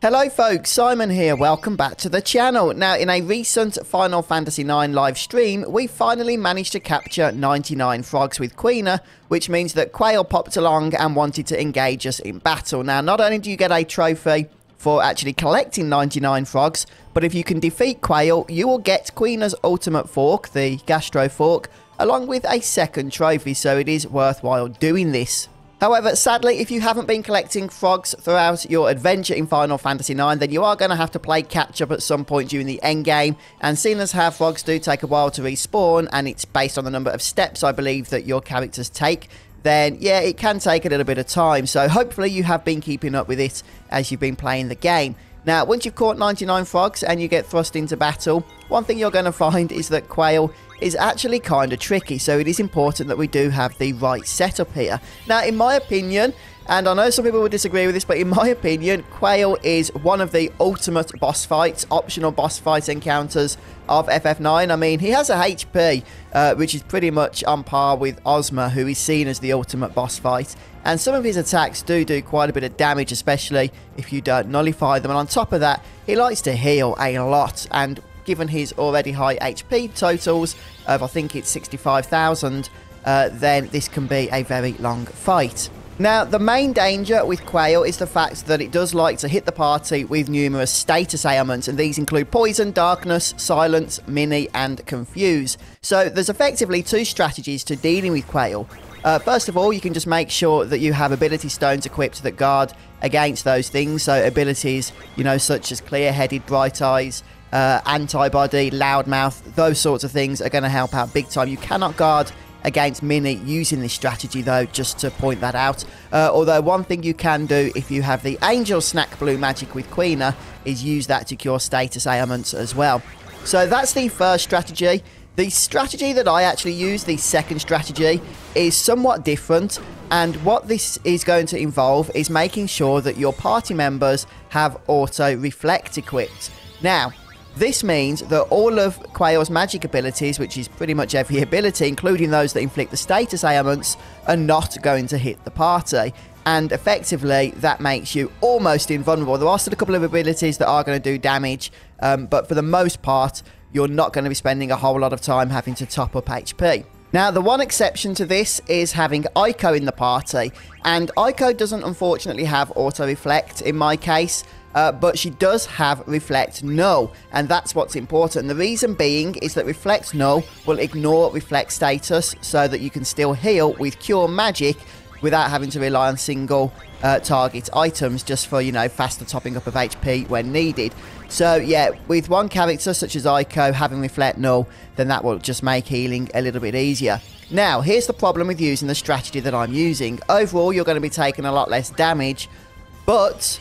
Hello folks, Simon here, welcome back to the channel. Now in a recent Final Fantasy IX live stream, we finally managed to capture 99 frogs with Quina, which means that Quale popped along and wanted to engage us in battle. Now not only do you get a trophy for actually collecting 99 frogs, but if you can defeat Quale, you will get Quina's ultimate fork, the Gastro Fork, along with a second trophy, so it is worthwhile doing this. However, sadly, if you haven't been collecting frogs throughout your adventure in Final Fantasy IX, then you are going to have to play catch-up at some point during the endgame. And seeing as how frogs do take a while to respawn, and it's based on the number of steps, I believe, that your characters take, then, yeah, it can take a little bit of time. So hopefully you have been keeping up with it as you've been playing the game. Now, once you've caught 99 frogs and you get thrust into battle, one thing you're going to find is that Quale is actually kind of tricky, so it is important that we do have the right setup here. Now, in my opinion, and I know some people will disagree with this, but in my opinion, Quale is one of the ultimate boss fights, optional boss fight encounters of FF9. I mean, he has a HP, which is pretty much on par with Ozma, who is seen as the ultimate boss fight. And some of his attacks do quite a bit of damage, especially if you don't nullify them. And on top of that, he likes to heal a lot. And given his already high HP totals of, I think it's 65,000, then this can be a very long fight. Now, the main danger with Quale is the fact that it does like to hit the party with numerous status ailments, and these include Poison, Darkness, Silence, Mini, and Confuse. So there's effectively two strategies to dealing with Quale. First of all, you can just make sure that you have ability stones equipped that guard against those things. So abilities, you know, such as Clear-Headed, Bright Eyes, Antibody, Loudmouth, those sorts of things are going to help out big time. You cannot guard against Mini using this strategy though, just to point that out. Although one thing you can do if you have the Angel Snack Blue magic with Quina is use that to cure status ailments as well. So that's the first strategy. The strategy that I actually use, the second strategy, is somewhat different, and what this is going to involve is making sure that your party members have Auto Reflect equipped. Now, this means that all of Quale's magic abilities, which is pretty much every ability, including those that inflict the status ailments, are not going to hit the party. And effectively, that makes you almost invulnerable. There are still a couple of abilities that are going to do damage, but for the most part, you're not going to be spending a whole lot of time having to top up HP. Now, the one exception to this is having Aiko in the party, and Aiko doesn't unfortunately have Auto Reflect in my case, but she does have Reflect Null, and that's what's important. The reason being is that Reflect Null will ignore Reflect status so that you can still heal with Cure Magic without having to rely on single target items just for, you know, faster topping up of HP when needed. So yeah, with one character such as Aiko having Reflect Null, then that will just make healing a little bit easier. Now, here's the problem with using the strategy that I'm using. Overall, you're going to be taking a lot less damage, but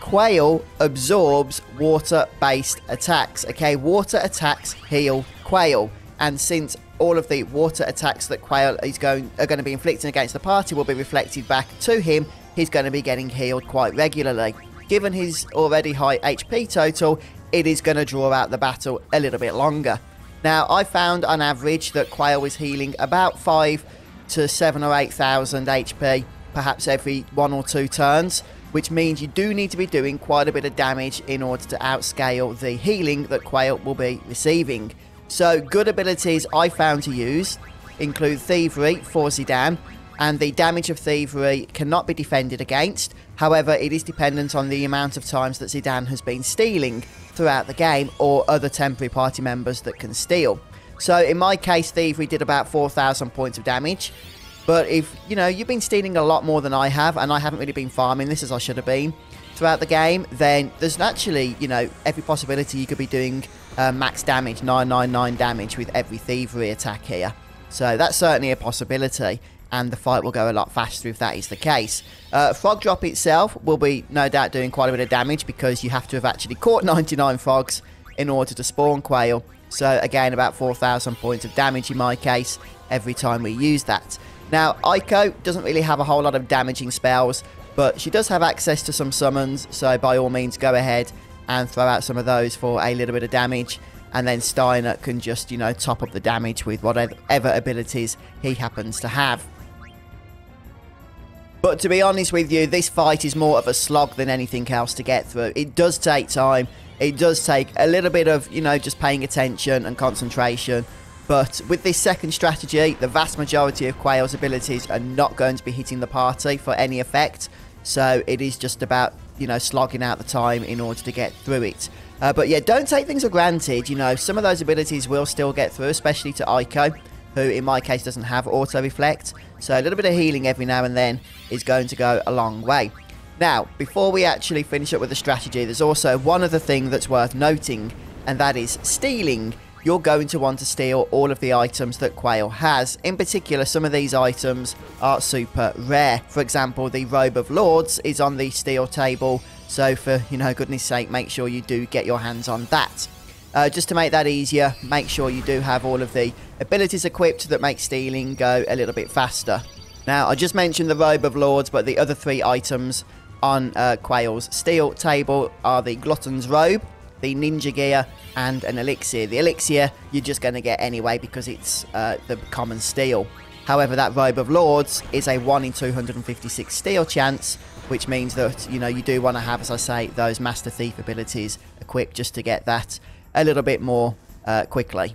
Quale absorbs water-based attacks. Okay, water attacks heal Quale, and since all of the water attacks that Quale is are going to be inflicting against the party will be reflected back to him, he's going to be getting healed quite regularly. Given his already high HP total, it is going to draw out the battle a little bit longer. Now, I found on average that Quale was healing about 5 to 7 or 8,000 HP, perhaps every 1 or 2 turns, which means you do need to be doing quite a bit of damage in order to outscale the healing that Quale will be receiving. So, good abilities I found to use include Thievery for Zidane, and the damage of Thievery cannot be defended against. However, it is dependent on the amount of times that Zidane has been stealing throughout the game, or other temporary party members that can steal. So, in my case, Thievery did about 4,000 points of damage. But if, you know, you've been stealing a lot more than I have, and I haven't really been farming this as I should have been throughout the game, then there's naturally, you know, every possibility you could be doing max damage, 999 damage with every Thievery attack here. So that's certainly a possibility, and the fight will go a lot faster if that is the case. Frog Drop itself will be no doubt doing quite a bit of damage because you have to have actually caught 99 frogs in order to spawn Quale. So again, about 4,000 points of damage in my case every time we use that. Now, Aiko doesn't really have a whole lot of damaging spells, but she does have access to some summons, so by all means go ahead and throw out some of those for a little bit of damage, and then Steiner can just, you know, top up the damage with whatever abilities he happens to have. But to be honest with you, this fight is more of a slog than anything else to get through. It does take time. It does take a little bit of, you know, just paying attention and concentration. But with this second strategy, the vast majority of Quale's abilities are not going to be hitting the party for any effect. So it is just about, you know, slogging out the time in order to get through it. But yeah, don't take things for granted. You know, some of those abilities will still get through, especially to Ico, who in my case doesn't have auto reflect. So a little bit of healing every now and then is going to go a long way. Now, before we actually finish up with the strategy, there's also one other thing that's worth noting, and that is stealing. You're going to want to steal all of the items that Quale has. In particular, some of these items are super rare. For example, the Robe of Lords is on the steal table. So for, you know, goodness sake, make sure you do get your hands on that. Just to make that easier, make sure you do have all of the abilities equipped that make stealing go a little bit faster. Now, I just mentioned the Robe of Lords, but the other 3 items on Quale's steal table are the Glutton's Robe, the Ninja Gear, and an Elixir. The Elixir you're just going to get anyway because it's the common steal. However, that Robe of Lords is a 1 in 256 steal chance, which means that, you know, you do want to have, as I say, those Master Thief abilities equipped just to get that a little bit more quickly.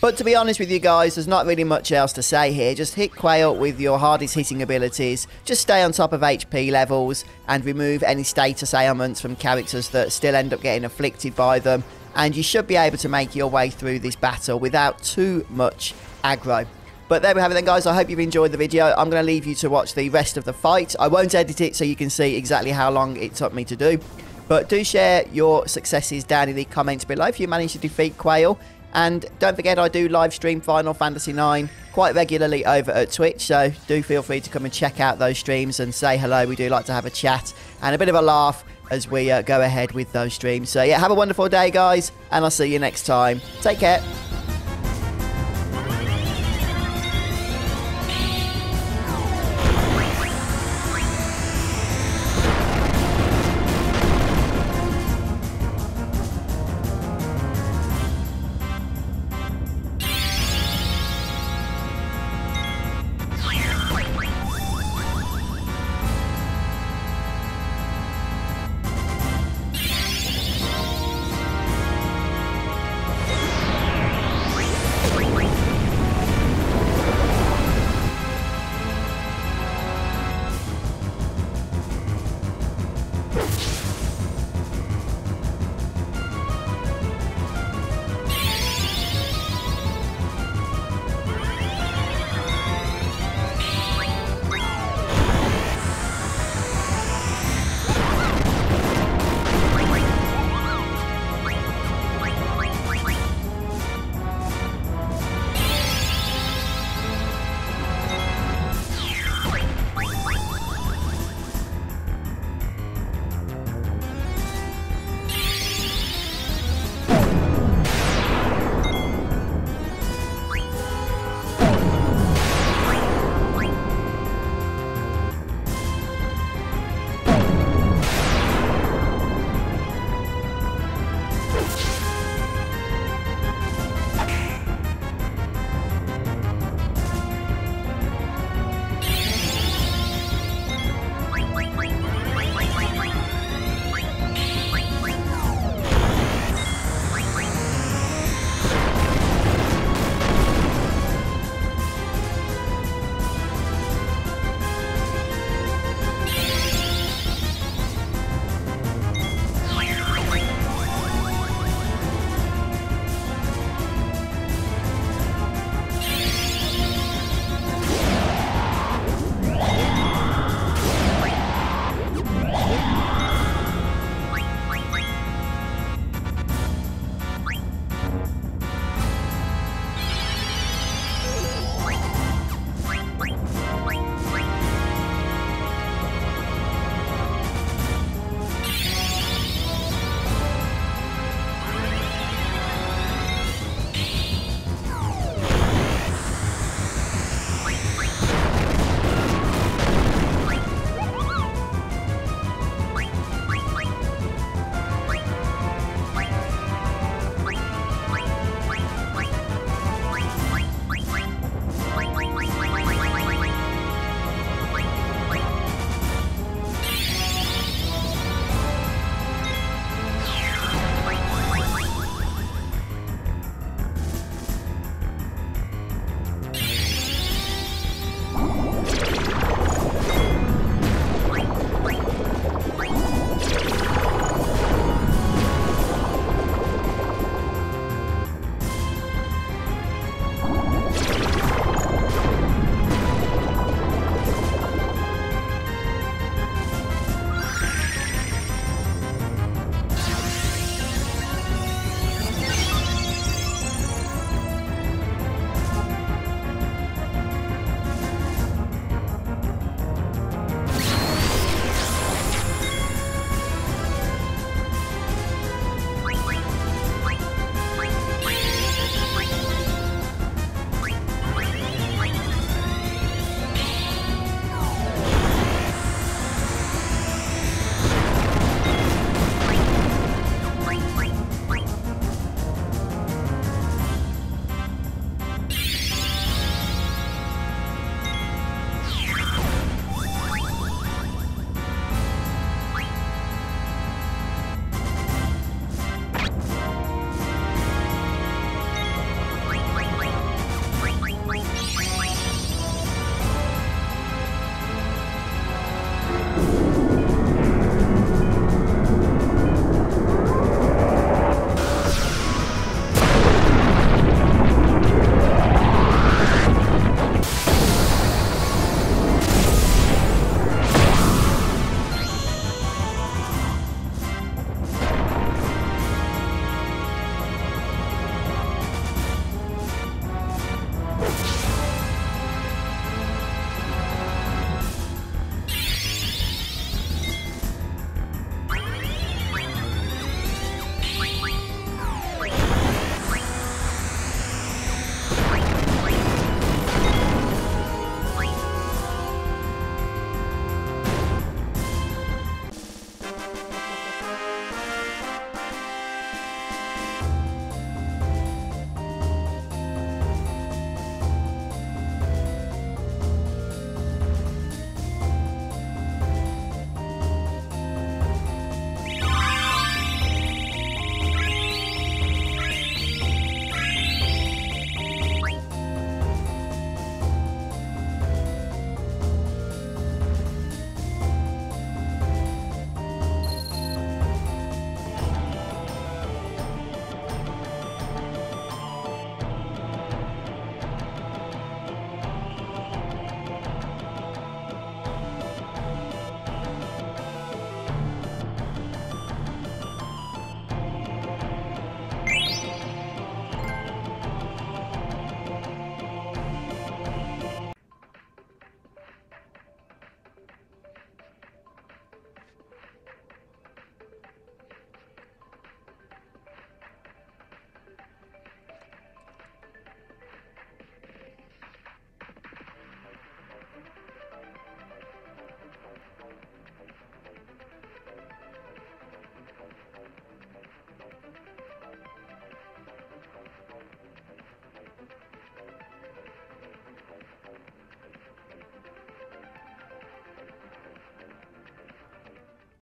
But to be honest with you guys, there's not really much else to say here. Just hit Quale with your hardest hitting abilities, just stay on top of HP levels, and remove any status ailments from characters that still end up getting afflicted by them, and you should be able to make your way through this battle without too much aggro. But there we have it then, guys. I hope you've enjoyed the video. I'm going to leave you to watch the rest of the fight. I won't edit it so you can see exactly how long it took me to do. But do share your successes down in the comments below if you manage to defeat Quale. And don't forget, I do live stream Final Fantasy IX quite regularly over at Twitch. So do feel free to come and check out those streams and say hello. We do like to have a chat and a bit of a laugh as we go ahead with those streams. So yeah, have a wonderful day, guys. And I'll see you next time. Take care.